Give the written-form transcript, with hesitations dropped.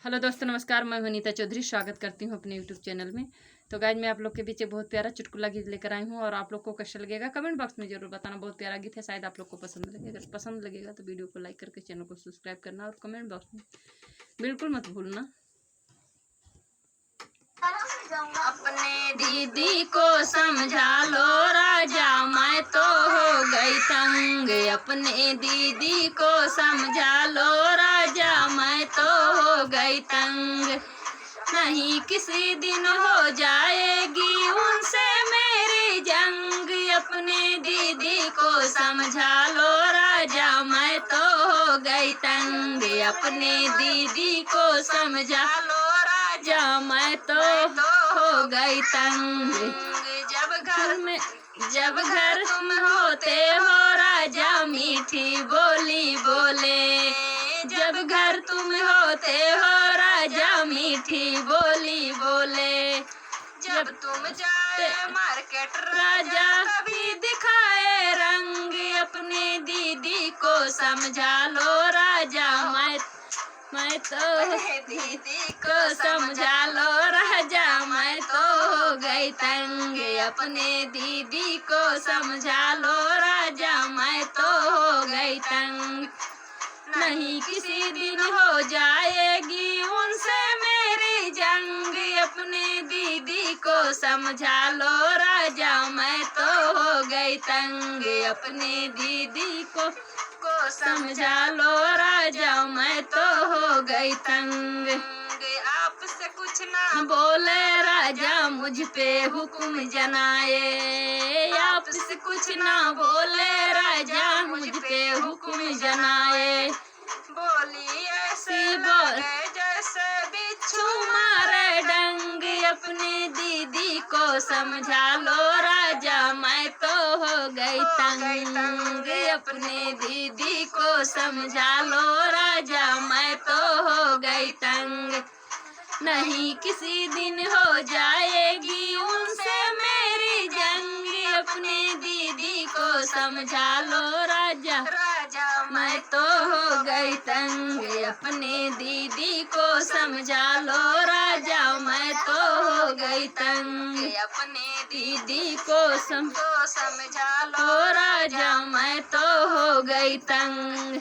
Hello दोस्तों, नमस्कार। मैं वनीता चौधरी स्वागत करती हूँ अपने यूट्यूब चैनल में। तो गाइज मैं आप लोग के बीच बहुत प्यारा चुटकुला गीत लेकर आई हूँ और आप लोग को कैसा लगेगा कमेंट बॉक्स में जरूर बताना। बहुत प्यारा गीत है, शायद आप लोग को पसंद लगे। अगर पसंद लगेगा तो वीडियो को लाइक करके चैनल को सब्सक्राइब करना और कमेंट बॉक्स में बिल्कुल मत भूलना। अपने दीदी को समझा लो राजा, मैं तो हो गई तंग। अपने दीदी को समझा लो राजा, मैं तो हो गई तंग। नहीं किसी दिन हो जाएगी उनसे मेरी जंग। अपने दीदी को समझा लो राजा, मैं तो हो गई तंग। अपने दीदी को समझा लो राजा, मैं तो हो गई तंग। जब घर तुम होते हो राजा, मीठी बोली बोले। जब घर तुम होते हो राजा, मीठी बोली बोले। जब तुम जाए मार्केट राजा, तभी दिखाए रंग। अपने दीदी को समझा लो राजा, मैं तो दीदी को समझा लो राजा, मैं तो हो गई तंग। अपने दीदी को समझा लो राजा, मैं तो हो गई तंग। नहीं किसी दिन हो जाएगी उनसे मेरी जंग। अपने दीदी को समझा लो राजा, मैं तो हो गई तंग। अपने दीदी को समझा लो राजा, मैं तो हो गई तंग। आपसे कुछ ना बोले राजा, मुझ पे हुक्म जनाए। आपसे कुछ ना बोले राजा, मुझ पे हुक्म जनाए। बोली ऐसे लगे जैसे बिच्छू मारे डंग। अपने दीदी को समझा लो राजा, मैं तो हो गई तंग। अपने दीदी को समझा लो राजा, मैं तो हो गई तंग। नहीं किसी दिन हो जाएगी उनसे मेरी जंग। अपने दीदी को समझा लो राजा, मैं तो हो गई तंग। अपने दीदी को समझा लो राजा, मैं तो हो गई तंग। अपने दीदी को समझा लो राजा, मैं तो हो गई तंग।